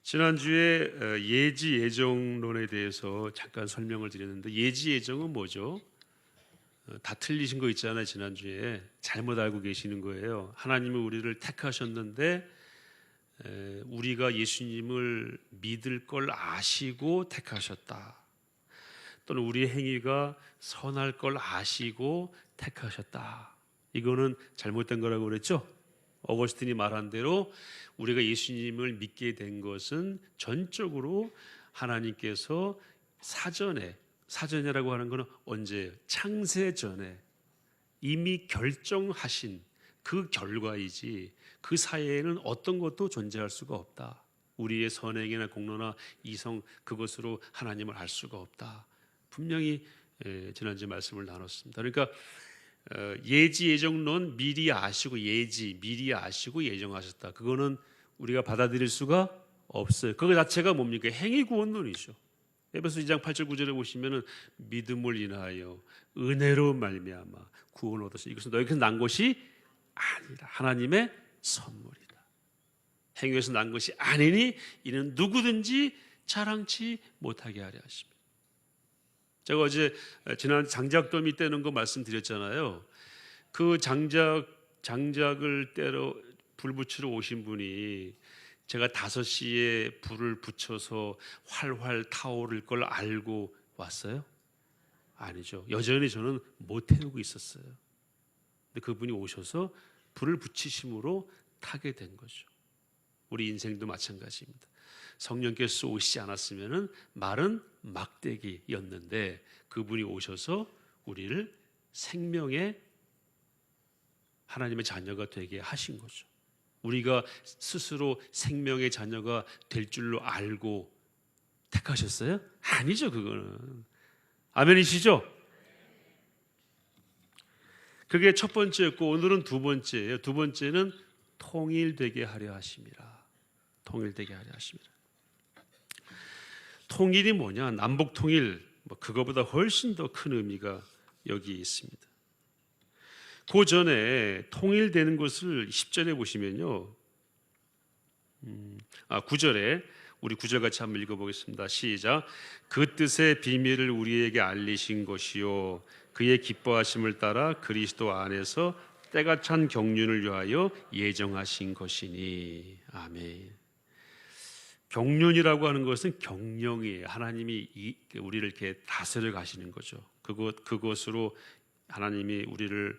지난주에 예지 예정론에 대해서 잠깐 설명을 드렸는데, 예지 예정은 뭐죠? 다 틀리신 거 있잖아요. 지난주에 잘못 알고 계시는 거예요. 하나님은 우리를 택하셨는데 우리가 예수님을 믿을 걸 아시고 택하셨다. 또는 우리의 행위가 선할 걸 아시고 택하셨다. 이거는 잘못된 거라고 그랬죠? 어거스틴이 말한 대로 우리가 예수님을 믿게 된 것은 전적으로 하나님께서 사전이라고 하는 것은 언제예요? 창세 전에 이미 결정하신 그 결과이지, 그 사이에는 어떤 것도 존재할 수가 없다. 우리의 선행이나 공로나 이성, 그것으로 하나님을 알 수가 없다. 분명히 지난주에 말씀을 나눴습니다. 그러니까 예지 예정론, 미리 아시고 미리 아시고 예정하셨다. 그거는 우리가 받아들일 수가 없어요. 그거 자체가 뭡니까? 행위 구원론이죠. 에베소 2장 8절 9절에 보시면은 믿음을 인하여 은혜로 말미암아 구원을 얻었으니 이것은 너희에게서 난 것이 아니라 하나님의 선물이다. 행위에서 난 것이 아니니 이는 누구든지 자랑치 못하게 하려 하십니다. 제가 어제 지난 장작더미 떼는 거 말씀드렸잖아요. 그 장작을 떼러 불 붙이러 오신 분이 제가 5시에 불을 붙여서 활활 타오를 걸 알고 왔어요? 아니죠. 여전히 저는 못 태우고 있었어요. 근데 그분이 오셔서 불을 붙이심으로 타게 된 거죠. 우리 인생도 마찬가지입니다. 성령께서 오시지 않았으면은 말은 막대기였는데 그분이 오셔서 우리를 생명의 하나님의 자녀가 되게 하신 거죠. 우리가 스스로 생명의 자녀가 될 줄로 알고 택하셨어요? 아니죠. 그거는. 아멘이시죠? 그게 첫 번째였고, 오늘은 두 번째예요. 두 번째는 통일되게 하려 하심이라. 통일되게 하려 하심이라. 통일이 뭐냐? 남북 통일, 그거보다 훨씬 더 큰 의미가 여기 있습니다. 그 전에 통일되는 것을 10절에 보시면요, 9절에 우리 9절 같이 한번 읽어보겠습니다. 시작. 그 뜻의 비밀을 우리에게 알리신 것이요 그의 기뻐하심을 따라 그리스도 안에서 때가 찬 경륜을 위하여 예정하신 것이니. 아멘. 경륜이라고 하는 것은 경영이에요. 하나님이 우리를 이렇게 다스려 가시는 거죠. 그것으로 하나님이 우리를,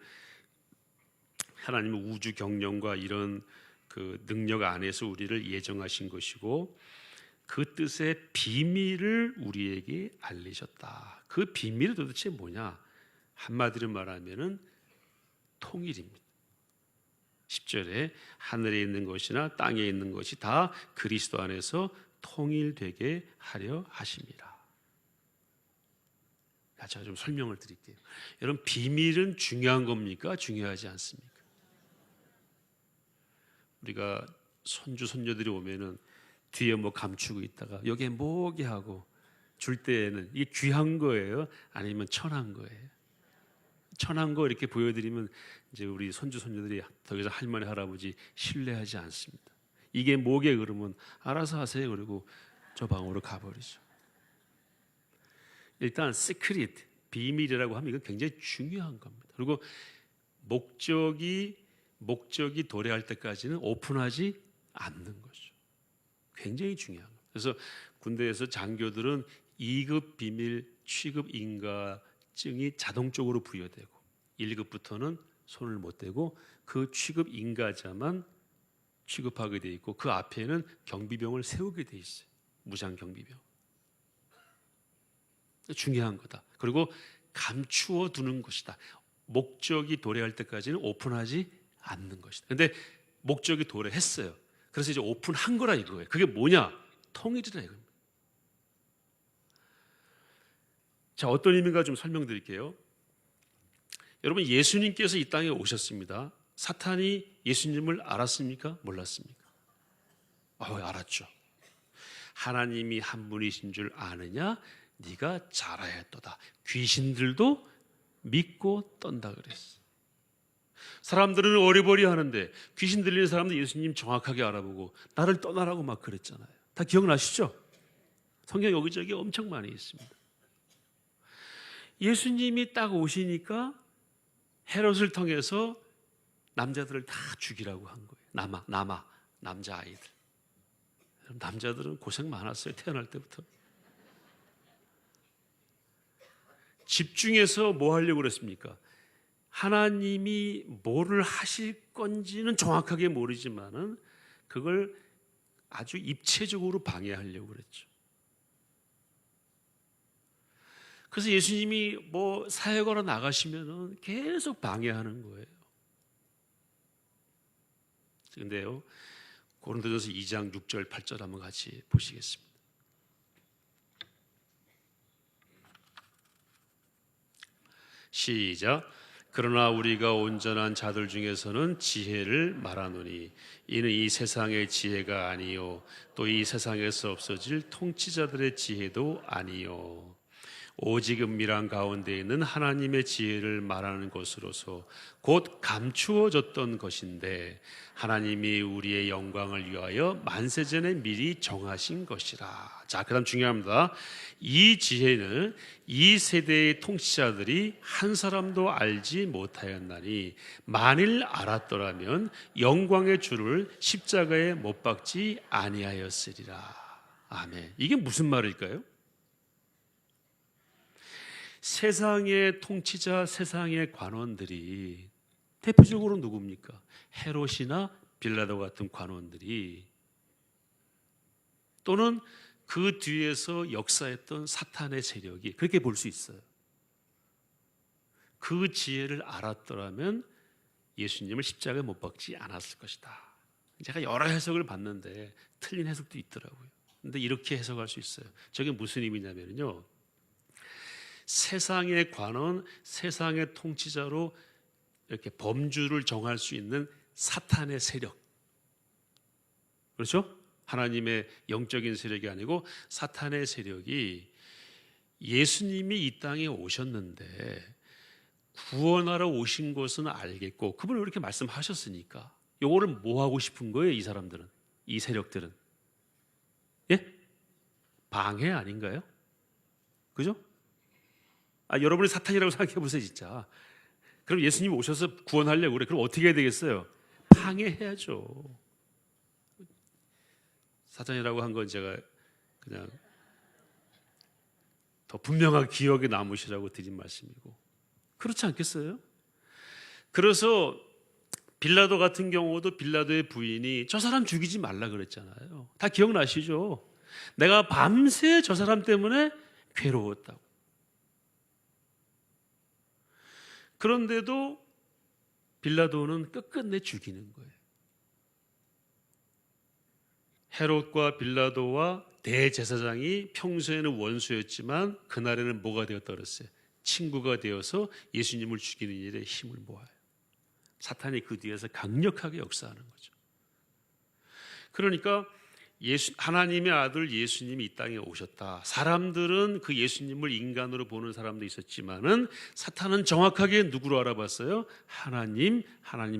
하나님의 우주 경영과 이런 그 능력 안에서 우리를 예정하신 것이고, 그 뜻의 비밀을 우리에게 알리셨다. 그 비밀이 도대체 뭐냐? 한마디로 말하면은 통일입니다. 10절에 하늘에 있는 것이나 땅에 있는 것이 다 그리스도 안에서 통일되게 하려 하심이라. 제가 좀 설명을 드릴게요. 여러분, 비밀은 중요한 겁니까? 중요하지 않습니까? 우리가 손주 손녀들이 오면은 뒤에 뭐 감추고 있다가 여기에 뭐게 하고 줄 때에는 이게 귀한 거예요? 아니면 천한 거예요? 천한 거 이렇게 보여드리면 이제 우리 손주 손녀들이 더 이상 할머니 할아버지 신뢰하지 않습니다. 이게 뭐게 그러면 알아서 하세요. 그리고 저 방으로 가버리죠. 일단 시크릿, 비밀이라고 하면 이건 굉장히 중요한 겁니다. 그리고 목적이 도래할 때까지는 오픈하지 않는 거죠. 굉장히 중요한 거예요. 그래서 군대에서 장교들은 2급 비밀 취급 인가증이 자동적으로 부여되고 1급부터는 손을 못 대고 그 취급 인가자만 취급하게 돼 있고, 그 앞에는 경비병을 세우게 돼 있어요. 무장 경비병. 중요한 거다. 그리고 감추어 두는 것이다. 목적이 도래할 때까지는 오픈하지 않는 것이다. 근데 목적이 도래했어요. 그래서 이제 오픈한 거라 이거예요. 그게 뭐냐? 통일이라 이겁니다. 자, 어떤 의미인가 좀 설명드릴게요. 여러분, 예수님께서 이 땅에 오셨습니다. 사탄이 예수님을 알았습니까? 몰랐습니까? 알았죠. 하나님이 한 분이신 줄 아느냐? 네가 잘 알았도다. 귀신들도 믿고 떤다 그랬어. 사람들은 어리버리 하는데 귀신 들리는 사람들 예수님 정확하게 알아보고 나를 떠나라고 막 그랬잖아요. 다 기억나시죠? 성경 여기저기 엄청 많이 있습니다. 예수님이 딱 오시니까 헤롯을 통해서 남자들을 다 죽이라고 한 거예요. 남자아이들. 남자들은 고생 많았어요. 태어날 때부터. 집중해서 뭐 하려고 그랬습니까? 하나님이 뭐를 하실 건지는 정확하게 모르지만은 그걸 아주 입체적으로 방해하려고 그랬죠. 그래서 예수님이 뭐 사역하러 나가시면은 계속 방해하는 거예요. 근데요, 고린도전서 2장 6절 8절 한번 같이 보시겠습니다. 시작. 그러나 우리가 온전한 자들 중에서는 지혜를 말하노니 이는 이 세상의 지혜가 아니요 또 이 세상에서 없어질 통치자들의 지혜도 아니요 오직 은밀한 가운데 있는 하나님의 지혜를 말하는 것으로서 곧 감추어졌던 것인데 하나님이 우리의 영광을 위하여 만세전에 미리 정하신 것이라. 자, 그 다음 중요합니다. 이 지혜는 이 세대의 통치자들이 한 사람도 알지 못하였나니 만일 알았더라면 영광의 주를 십자가에 못 박지 아니하였으리라. 아멘. 이게 무슨 말일까요? 세상의 통치자, 세상의 관원들이 대표적으로 누굽니까? 헤롯이나 빌라도 같은 관원들이, 또는 그 뒤에서 역사했던 사탄의 세력이, 그렇게 볼 수 있어요. 그 지혜를 알았더라면 예수님을 십자가에 못 박지 않았을 것이다. 제가 여러 해석을 봤는데 틀린 해석도 있더라고요. 근데 이렇게 해석할 수 있어요. 저게 무슨 의미냐면요, 세상의 관원, 세상의 통치자로 이렇게 범주를 정할 수 있는 사탄의 세력, 그렇죠? 하나님의 영적인 세력이 아니고 사탄의 세력이 예수님이 이 땅에 오셨는데 구원하러 오신 것은 알겠고 그분이 이렇게 말씀하셨으니까 요거를 뭐 하고 싶은 거예요? 이 사람들은, 이 세력들은, 예? 방해 아닌가요? 그죠? 여러분이 사탄이라고 생각해 보세요, 진짜. 그럼 예수님이 오셔서 구원하려고 그래. 그럼 어떻게 해야 되겠어요? 방해해야죠. 사탄이라고 한 건 제가 그냥 더 분명하게 기억에 남으시라고 드린 말씀이고, 그렇지 않겠어요? 그래서 빌라도 같은 경우도 빌라도의 부인이 저 사람 죽이지 말라 그랬잖아요. 다 기억나시죠? 내가 밤새 저 사람 때문에 괴로웠다고. 그런데도 빌라도는 끝끝내 죽이는 거예요. 헤롯과 빌라도와 대제사장이 평소에는 원수였지만 그날에는 뭐가 되었다 그랬어요? 친구가 되어서 예수님을 죽이는 일에 힘을 모아요. 사탄이 그 뒤에서 강력하게 역사하는 거죠. 그러니까 하나님의 아들 예수님이 이 땅에 오셨다. 사람들은 그 예수님을 인간으로 보는 사람도 있었지만은 사탄은 정확하게 누구로 알아봤어요? 하나님의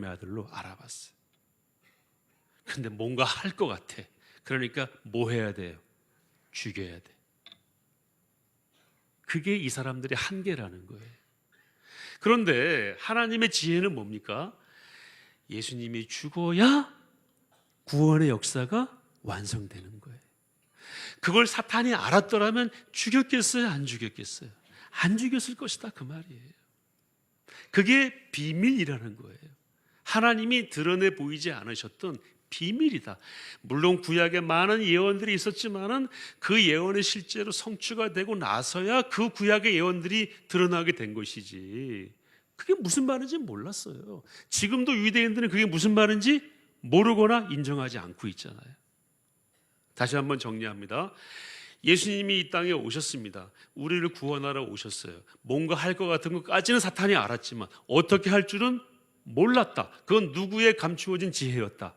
아들로 알아봤어요. 근데 뭔가 할 것 같아. 그러니까 뭐 해야 돼요? 죽여야 돼. 그게 이 사람들의 한계라는 거예요. 그런데 하나님의 지혜는 뭡니까? 예수님이 죽어야 구원의 역사가 완성되는 거예요. 그걸 사탄이 알았더라면 죽였겠어요? 안 죽였겠어요? 안 죽였을 것이다, 그 말이에요. 그게 비밀이라는 거예요. 하나님이 드러내 보이지 않으셨던 비밀이다. 물론 구약에 많은 예언들이 있었지만은 그 예언이 실제로 성취가 되고 나서야 그 구약의 예언들이 드러나게 된 것이지, 그게 무슨 말인지 몰랐어요. 지금도 유대인들은 그게 무슨 말인지 모르거나 인정하지 않고 있잖아요. 다시 한번 정리합니다. 예수님이 이 땅에 오셨습니다. 우리를 구원하러 오셨어요. 뭔가 할 것 같은 것까지는 사탄이 알았지만 어떻게 할 줄은 몰랐다. 그건 누구의 감추어진 지혜였다?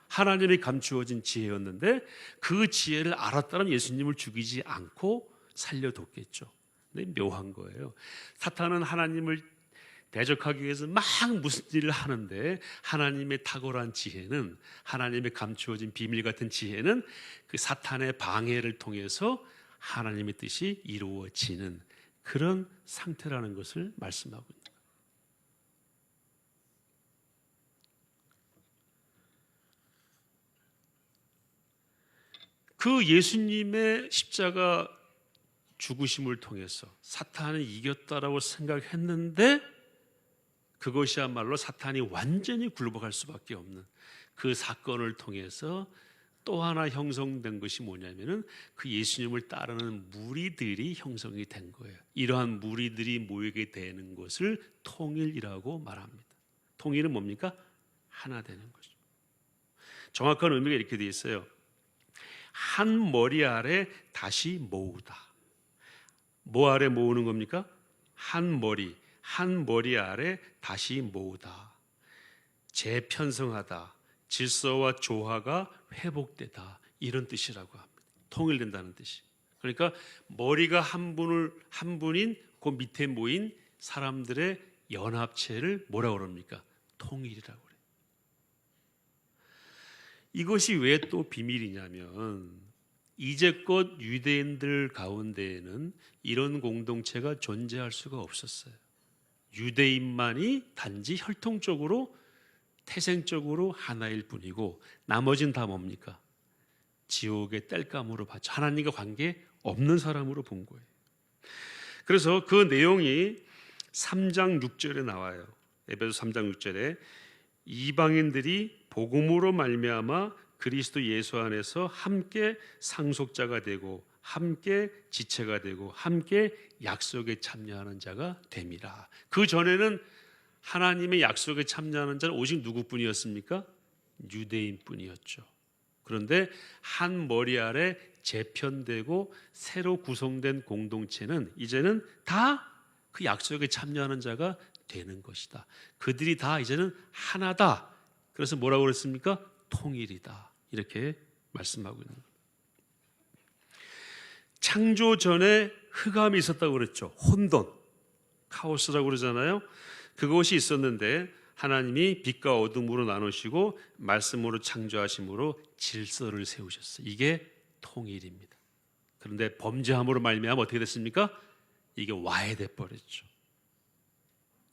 하나님이 감추어진 지혜였는데 그 지혜를 알았다면 예수님을 죽이지 않고 살려뒀겠죠. 근데 묘한 거예요. 사탄은 하나님을 대적하기 위해서 막 무슨 일을 하는데 하나님의 탁월한 지혜는, 하나님의 감추어진 비밀 같은 지혜는 그 사탄의 방해를 통해서 하나님의 뜻이 이루어지는 그런 상태라는 것을 말씀하고 있습니다. 그 예수님의 십자가 죽으심을 통해서 사탄을 이겼다라고 생각했는데 그것이야말로 사탄이 완전히 굴복할 수밖에 없는 그 사건을 통해서 또 하나 형성된 것이 뭐냐면은 그 예수님을 따르는 무리들이 형성이 된 거예요. 이러한 무리들이 모이게 되는 것을 통일이라고 말합니다. 통일은 뭡니까? 하나 되는 거죠. 정확한 의미가 이렇게 되어 있어요. 한 머리 아래 다시 모으다. 뭐 아래 모으는 겁니까? 한 머리 아래 다시 모으다. 재편성하다. 질서와 조화가 회복되다. 이런 뜻이라고 합니다. 통일된다는 뜻이. 그러니까 머리가 한 분인 그 밑에 모인 사람들의 연합체를 뭐라고 그럽니까? 통일이라고 그래요. 이것이 왜 또 비밀이냐면 이제껏 유대인들 가운데에는 이런 공동체가 존재할 수가 없었어요. 유대인만이 단지 혈통적으로 태생적으로 하나일 뿐이고 나머지는 다 뭡니까? 지옥의 땔감으로 봤죠. 하나님과 관계 없는 사람으로 본 거예요. 그래서 그 내용이 3장 6절에 나와요. 에베소 3장 6절에 이방인들이 복음으로 말미암아 그리스도 예수 안에서 함께 상속자가 되고 함께 지체가 되고 함께 약속에 참여하는 자가 됨이라. 그 전에는 하나님의 약속에 참여하는 자는 오직 누구뿐이었습니까? 유대인뿐이었죠. 그런데 한 머리 아래 재편되고 새로 구성된 공동체는 이제는 다 그 약속에 참여하는 자가 되는 것이다. 그들이 다 이제는 하나다. 그래서 뭐라고 그랬습니까? 통일이다. 이렇게 말씀하고 있는 거예요. 창조 전에 흑암이 있었다고 그랬죠. 혼돈, 카오스라고 그러잖아요. 그것이 있었는데 하나님이 빛과 어둠으로 나누시고 말씀으로 창조하심으로 질서를 세우셨어요. 이게 통일입니다. 그런데 범죄함으로 말미암아 어떻게 됐습니까? 이게 와해돼 버렸죠.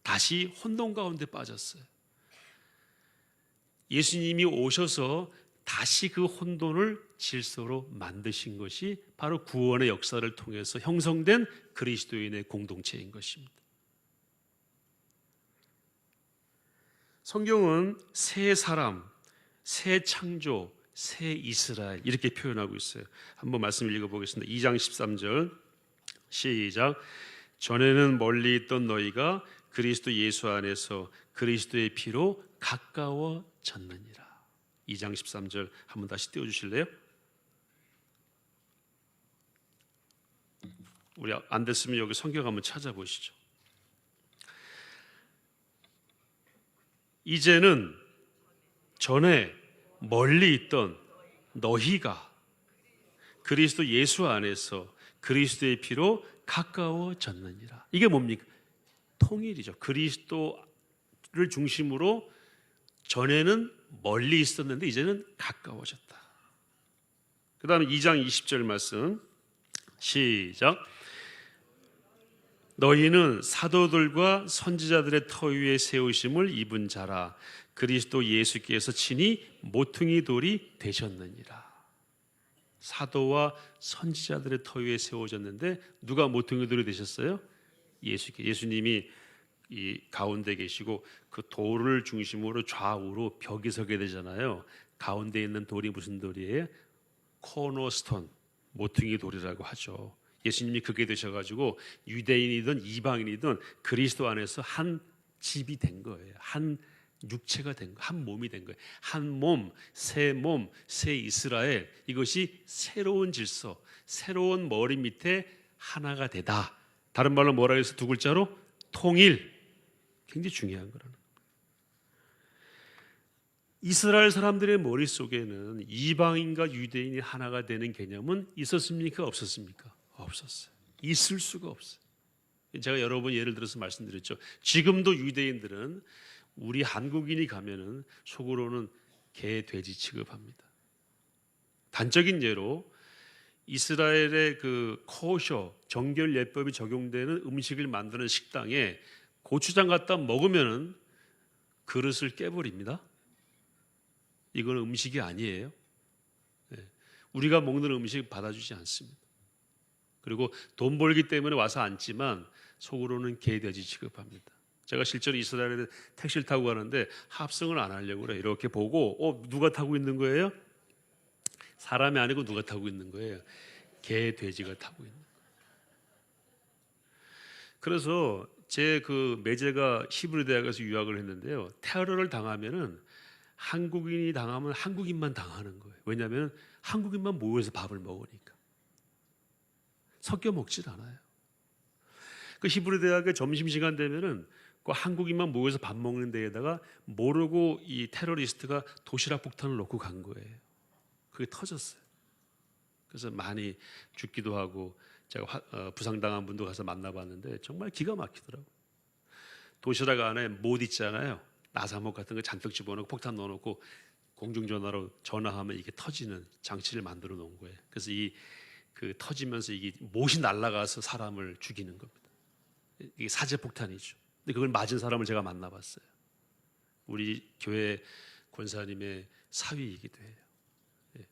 다시 혼돈 가운데 빠졌어요. 예수님이 오셔서 다시 그 혼돈을 질서로 만드신 것이 바로 구원의 역사를 통해서 형성된 그리스도인의 공동체인 것입니다. 성경은 새 사람, 새 창조, 새 이스라엘 이렇게 표현하고 있어요. 한번 말씀 읽어보겠습니다. 2장 13절 시작. 전에는 멀리 있던 너희가 그리스도 예수 안에서 그리스도의 피로 가까워졌느니라. 2장 13절 한번 다시 띄워주실래요? 우리 안 됐으면 여기 성경 한번 찾아보시죠. 이제는 전에 멀리 있던 너희가 그리스도 예수 안에서 그리스도의 피로 가까워졌느니라. 이게 뭡니까? 통일이죠. 그리스도를 중심으로 전에는 멀리 있었는데 이제는 가까워졌다. 그 다음에 2장 20절 말씀 시작. 너희는 사도들과 선지자들의 터 위에 세우심을 입은 자라. 그리스도 예수께서 친히 모퉁이 돌이 되셨느니라. 사도와 선지자들의 터 위에 세워졌는데 누가 모퉁이 돌이 되셨어요? 예수님이 이 가운데 계시고 그 돌을 중심으로 좌우로 벽이 서게 되잖아요. 가운데 있는 돌이 무슨 돌이에요? 코너스톤, 모퉁이 돌이라고 하죠. 예수님이 그게 되셔가지고 유대인이든 이방인이든 그리스도 안에서 한 집이 된 거예요. 한 육체가 된 거예요. 한 몸이 된 거예요. 한 몸, 새 이스라엘. 이것이 새로운 질서, 새로운 머리 밑에 하나가 되다. 다른 말로 뭐라 해서 두 글자로? 통일. 굉장히 중요한 거라는 거예요. 이스라엘 사람들의 머릿속에는 이방인과 유대인이 하나가 되는 개념은 있었습니까? 없었습니까? 없었어요. 있을 수가 없어요. 제가 여러 번 예를 들어서 말씀드렸죠. 지금도 유대인들은 우리 한국인이 가면은 속으로는 개, 돼지 취급합니다. 단적인 예로 이스라엘의 그 코셔 정결 예법이 적용되는 음식을 만드는 식당에 고추장 갖다 먹으면은 그릇을 깨버립니다. 이건 음식이 아니에요. 우리가 먹는 음식 받아주지 않습니다. 그리고 돈 벌기 때문에 와서 앉지만 속으로는 개, 돼지 취급합니다. 제가 실제로 이스라엘에 택시를 타고 가는데 합승을 안 하려고 그래. 이렇게 보고 누가 타고 있는 거예요? 사람이 아니고 누가 타고 있는 거예요? 개, 돼지가 타고 있는 거예요. 그래서 제 그 매제가 히브리 대학에서 유학을 했는데요. 테러를 당하면은 한국인이 당하면 한국인만 당하는 거예요. 왜냐하면 한국인만 모여서 밥을 먹으니까. 섞여 먹질 않아요. 그 히브리 대학의 점심시간 되면은 그 한국인만 모여서 밥 먹는 데에다가 모르고 이 테러리스트가 도시락 폭탄을 놓고 간 거예요. 그게 터졌어요. 그래서 많이 죽기도 하고 제가 부상당한 분도 가서 만나봤는데 정말 기가 막히더라고요. 도시락 안에 못 있잖아요. 나사목 같은 거 잔뜩 집어넣고 폭탄 넣어놓고 공중전화로 전화하면 이게 터지는 장치를 만들어 놓은 거예요. 그래서 그 터지면서 이게 못이 날아가서 사람을 죽이는 겁니다. 이게 사제 폭탄이죠. 근데 그걸 맞은 사람을 제가 만나봤어요. 우리 교회 권사님의 사위이기도 해요. 예.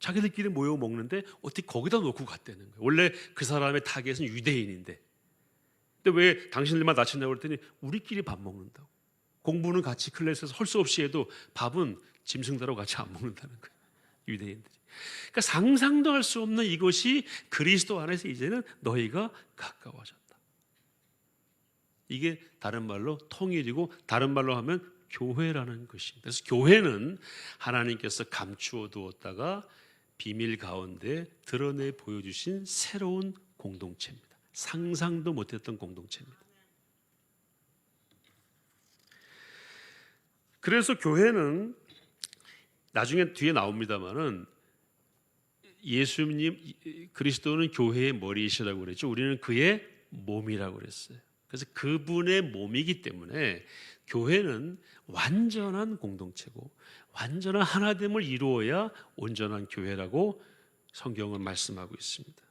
자기들끼리 모여 먹는데 어떻게 거기다 놓고 갔다는 거예요. 원래 그 사람의 타겟은 유대인인데. 근데 왜 당신들만 다쳤냐고 그랬더니 우리끼리 밥 먹는다고. 공부는 같이 클래스에서 할 수 없이 해도 밥은 짐승들하고 같이 안 먹는다는 거예요. 유대인들이. 그러니까 상상도 할 수 없는 이것이 그리스도 안에서 이제는 너희가 가까워졌다. 이게 다른 말로 통일이고 다른 말로 하면 교회라는 것입니다. 그래서 교회는 하나님께서 감추어 두었다가 비밀 가운데 드러내 보여주신 새로운 공동체입니다. 상상도 못했던 공동체입니다. 그래서 교회는 나중에 뒤에 나옵니다만은 예수님 그리스도는 교회의 머리이시라고 그랬죠. 우리는 그의 몸이라고 그랬어요. 그래서 그분의 몸이기 때문에 교회는 완전한 공동체고 완전한 하나됨을 이루어야 온전한 교회라고 성경은 말씀하고 있습니다.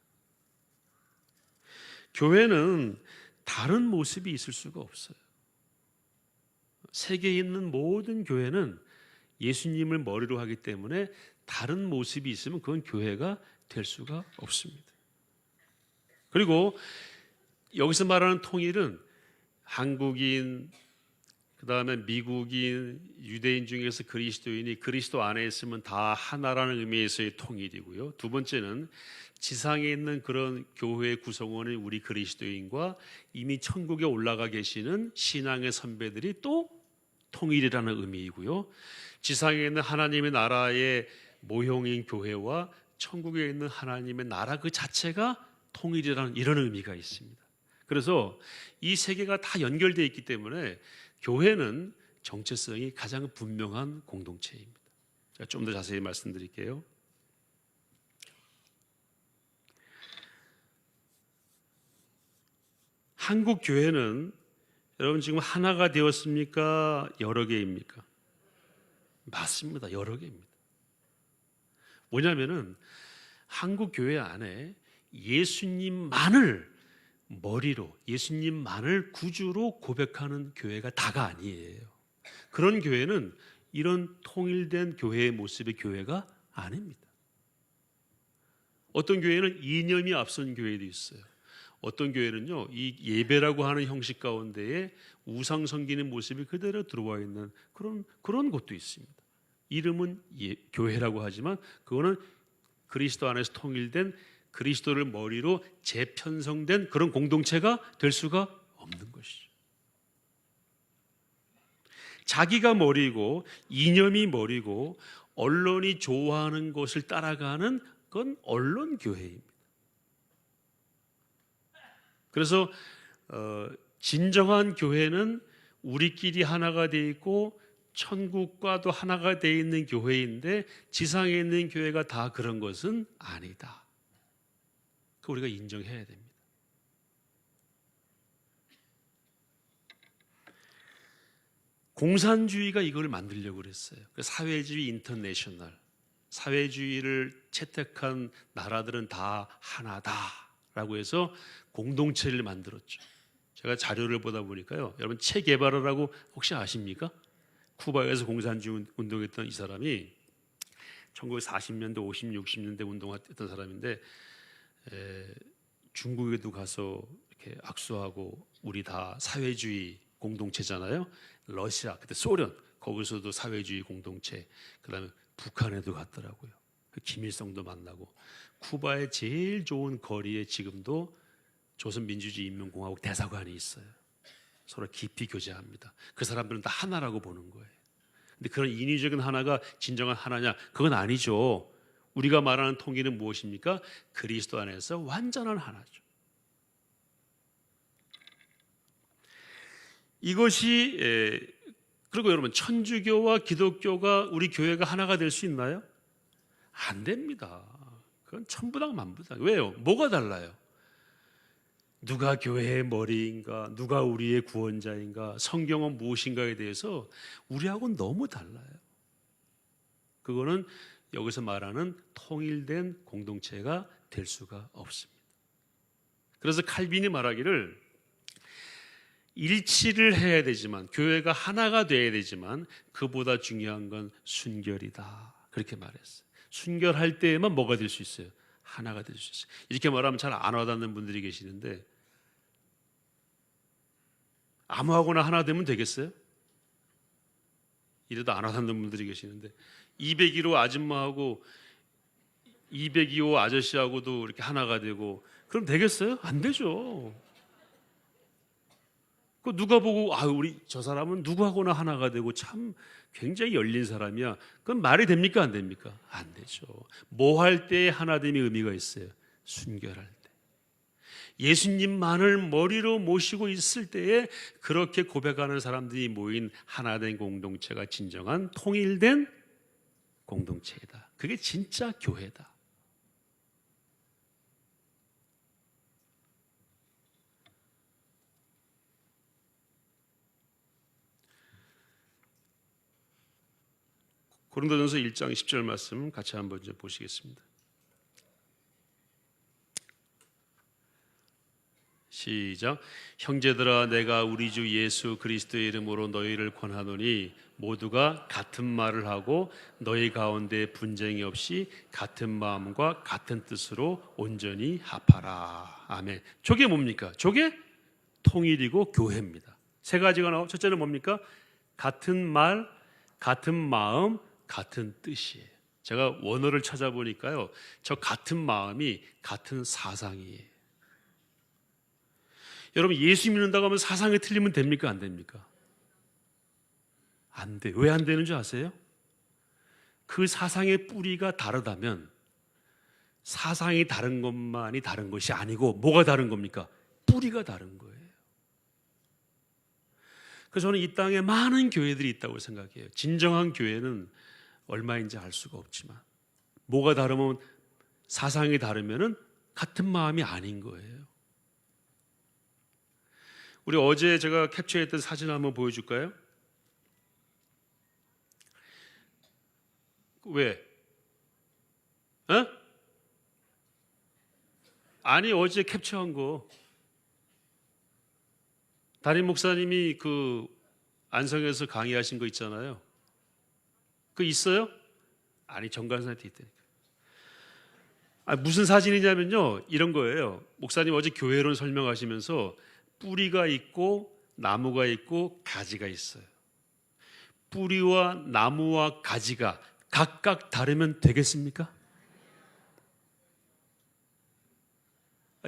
교회는 다른 모습이 있을 수가 없어요. 세계에 있는 모든 교회는 예수님을 머리로 하기 때문에 다른 모습이 있으면 그건 교회가 될 수가 없습니다. 그리고 여기서 말하는 통일은 한국인, 그 다음에 미국인, 유대인 중에서 그리스도인이 그리스도 안에 있으면 다 하나라는 의미에서의 통일이고요. 두 번째는 지상에 있는 그런 교회 구성원의 우리 그리스도인과 이미 천국에 올라가 계시는 신앙의 선배들이 또 통일이라는 의미이고요. 지상에 있는 하나님의 나라의 모형인 교회와 천국에 있는 하나님의 나라 그 자체가 통일이라는 이런 의미가 있습니다. 그래서 이 세 개가 다 연결되어 있기 때문에 교회는 정체성이 가장 분명한 공동체입니다. 제가 좀 더 자세히 말씀드릴게요. 한국 교회는 여러분 지금 하나가 되었습니까? 여러 개입니까? 맞습니다. 여러 개입니다. 뭐냐면은 한국 교회 안에 예수님만을 머리로, 예수님만을 구주로 고백하는 교회가 다가 아니에요. 그런 교회는 이런 통일된 교회의 모습의 교회가 아닙니다. 어떤 교회는 이념이 앞선 교회도 있어요. 어떤 교회는요, 이 예배라고 하는 형식 가운데에 우상 섬기는 모습이 그대로 들어와 있는 그런 곳도 있습니다. 이름은 교회라고 하지만 그거는 그리스도 안에서 통일된 그리스도를 머리로 재편성된 그런 공동체가 될 수가 없는 것이죠. 자기가 머리고 이념이 머리고 언론이 좋아하는 것을 따라가는 건 언론 교회입니다. 그래서 진정한 교회는 우리끼리 하나가 돼 있고 천국과도 하나가 돼 있는 교회인데 지상에 있는 교회가 다 그런 것은 아니다. 그 우리가 인정해야 됩니다. 공산주의가 이걸 만들려고 그랬어요. 사회주의 인터내셔널, 사회주의를 채택한 나라들은 다 하나다라고 해서 공동체를 만들었죠. 제가 자료를 보다 보니까요, 여러분 체 게바라라고 혹시 아십니까? 쿠바에서 공산주의 운동했던 이 사람이 1940년대, 50, 60년대 운동했던 사람인데 중국에도 가서 이렇게 악수하고 우리 다 사회주의 공동체잖아요. 러시아, 그때 소련, 거기서도 사회주의 공동체, 그다음에 북한에도 갔더라고요. 김일성도 만나고 쿠바의 제일 좋은 거리에 지금도 조선민주주의인민공화국 대사관이 있어요. 서로 깊이 교제합니다. 그 사람들은 다 하나라고 보는 거예요. 근데 그런 인위적인 하나가 진정한 하나냐? 그건 아니죠. 우리가 말하는 통일은 무엇입니까? 그리스도 안에서 완전한 하나죠. 이것이 그리고 여러분 천주교와 기독교가 우리 교회가 하나가 될 수 있나요? 안 됩니다. 그건 천부당 만부당. 왜요? 뭐가 달라요? 누가 교회의 머리인가, 누가 우리의 구원자인가, 성경은 무엇인가에 대해서 우리하고는 너무 달라요. 그거는 여기서 말하는 통일된 공동체가 될 수가 없습니다. 그래서 칼빈이 말하기를 일치를 해야 되지만, 교회가 하나가 돼야 되지만 그보다 중요한 건 순결이다, 그렇게 말했어요. 순결할 때에만 뭐가 될 수 있어요? 하나가 될 수 있어요. 이렇게 말하면 잘 안 와닿는 분들이 계시는데, 아무하고나 하나 되면 되겠어요? 이래도 안 와닿는 분들이 계시는데 201호 아줌마하고 202호 아저씨하고도 이렇게 하나가 되고 그럼 되겠어요? 안 되죠. 그 누가 보고 우리 저 사람은 누구하고나 하나가 되고 참 굉장히 열린 사람이야. 그건 말이 됩니까? 안 됩니까? 안 되죠. 뭐 할 때 하나됨이 의미가 있어요? 순결할 때. 예수님만을 머리로 모시고 있을 때에 그렇게 고백하는 사람들이 모인 하나된 공동체가 진정한 통일된 공동체이다. 그게 진짜 교회다. 고린도전서 1장 10절 말씀 같이 한번 좀 보시겠습니다. 시작. 형제들아, 내가 우리 주 예수 그리스도의 이름으로 너희를 권하노니 모두가 같은 말을 하고 너희 가운데 분쟁이 없이 같은 마음과 같은 뜻으로 온전히 합하라. 아멘. 저게 뭡니까? 저게 통일이고 교회입니다. 세 가지가 나오고, 첫째는 뭡니까? 같은 말, 같은 마음, 같은 뜻이에요. 제가 원어를 찾아보니까요, 저 같은 마음이 같은 사상이에요. 여러분, 예수 믿는다고 하면 사상이 틀리면 됩니까? 안 됩니까? 안 돼. 왜 안 되는 줄 아세요? 그 사상의 뿌리가 다르다면 사상이 다른 것만이 다른 것이 아니고 뭐가 다른 겁니까? 뿌리가 다른 거예요. 그래서 저는 이 땅에 많은 교회들이 있다고 생각해요. 진정한 교회는 얼마인지 알 수가 없지만 뭐가 다르면, 사상이 다르면 같은 마음이 아닌 거예요. 우리 어제 제가 캡처했던 사진 한번 보여줄까요? 왜? 아니, 어제 캡처한 거 담임 목사님이 그 안성에서 강의하신 거 있잖아요. 그 있어요? 아니, 정관사한테 있다니까. 무슨 사진이냐면요, 이런 거예요. 목사님 어제 교회론 설명하시면서 뿌리가 있고 나무가 있고 가지가 있어요. 뿌리와 나무와 가지가 각각 다르면 되겠습니까?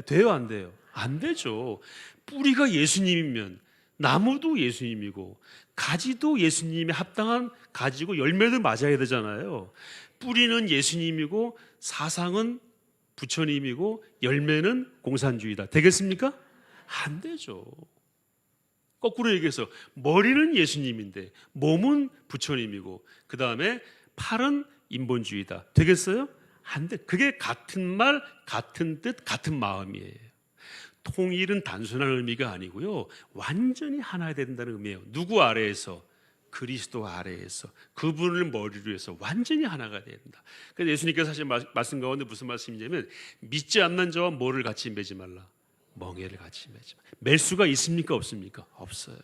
돼요, 안 돼요? 안 되죠. 뿌리가 예수님이면 나무도 예수님이고 가지도 예수님이 합당한 가지고 열매도 맞아야 되잖아요. 뿌리는 예수님이고 사상은 부처님이고 열매는 공산주의다. 되겠습니까? 안 되죠. 거꾸로 얘기해서 머리는 예수님인데 몸은 부처님이고 그 다음에 팔은 인본주의다. 되겠어요? 안 돼. 그게 같은 말, 같은 뜻, 같은 마음이에요. 통일은 단순한 의미가 아니고요, 완전히 하나 된다는 의미예요. 누구 아래에서? 그리스도 아래에서 그분을 머리로 해서 완전히 하나가 돼야 된다. 그래서 예수님께서 사실 말씀 가운데 무슨 말씀이냐면 믿지 않는 자와 뭐를 같이 매지 말라? 멍에를 같이 매지 말라. 맬 수가 있습니까? 없습니까? 없어요.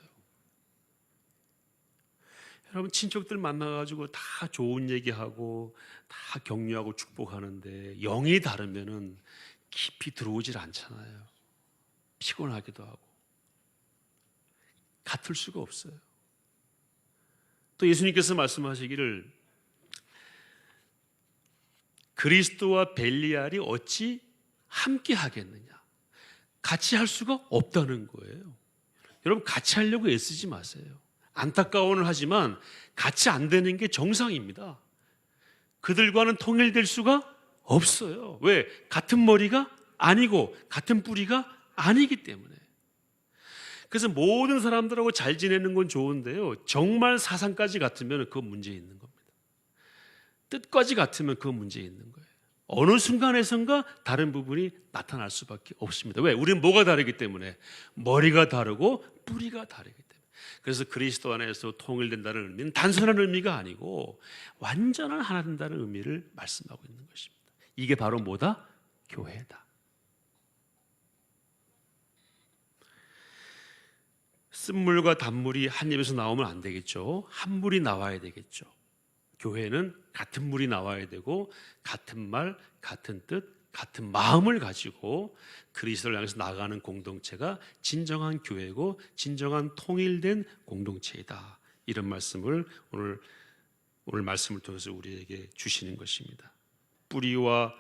여러분 친척들 만나가지고 다 좋은 얘기하고 다 격려하고 축복하는데 영이 다르면은 깊이 들어오질 않잖아요. 피곤하기도 하고 같을 수가 없어요. 또 예수님께서 말씀하시기를 그리스도와 벨리알이 어찌 함께 하겠느냐? 같이 할 수가 없다는 거예요. 여러분 같이 하려고 애쓰지 마세요. 안타까워는 하지만 같이 안 되는 게 정상입니다. 그들과는 통일될 수가 없어요. 왜? 같은 머리가 아니고 같은 뿌리가 아니기 때문에. 그래서 모든 사람들하고 잘 지내는 건 좋은데요. 정말 사상까지 같으면 그건 문제 있는 겁니다. 뜻까지 같으면 그건 문제 있는 거예요. 어느 순간에선가 다른 부분이 나타날 수밖에 없습니다. 왜? 우리는 뭐가 다르기 때문에? 머리가 다르고 뿌리가 다르기 때문에. 그래서 그리스도 안에서 통일된다는 의미는 단순한 의미가 아니고 완전한 하나 된다는 의미를 말씀하고 있는 것입니다. 이게 바로 뭐다? 교회다. 쓴물과 단물이 한 입에서 나오면 안 되겠죠. 한 물이 나와야 되겠죠. 교회는 같은 물이 나와야 되고 같은 말, 같은 뜻, 같은 마음을 가지고 그리스도를 향해서 나가는 공동체가 진정한 교회고 진정한 통일된 공동체이다. 이런 말씀을 오늘 말씀을 통해서 우리에게 주시는 것입니다. 뿌리와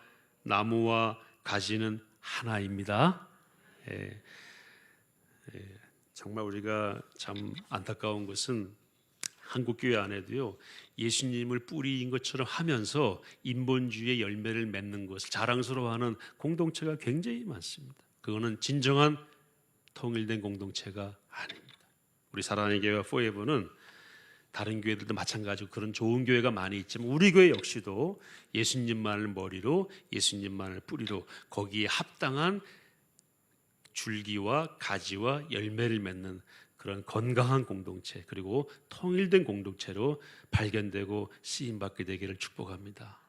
나무와 가지는 하나입니다. 정말 우리가 참 안타까운 것은 한국교회 안에도요, 예수님을 뿌리인 것처럼 하면서 인본주의의 열매를 맺는 것을 자랑스러워하는 공동체가 굉장히 많습니다. 그거는 진정한 통일된 공동체가 아닙니다. 우리 사랑하는 교회와 포에버는 다른 교회들도 마찬가지로 그런 좋은 교회가 많이 있지만 우리 교회 역시도 예수님만을 머리로 예수님만을 뿌리로 거기에 합당한 줄기와 가지와 열매를 맺는 그런 건강한 공동체 그리고 통일된 공동체로 발견되고 쓰임받게 되기를 축복합니다.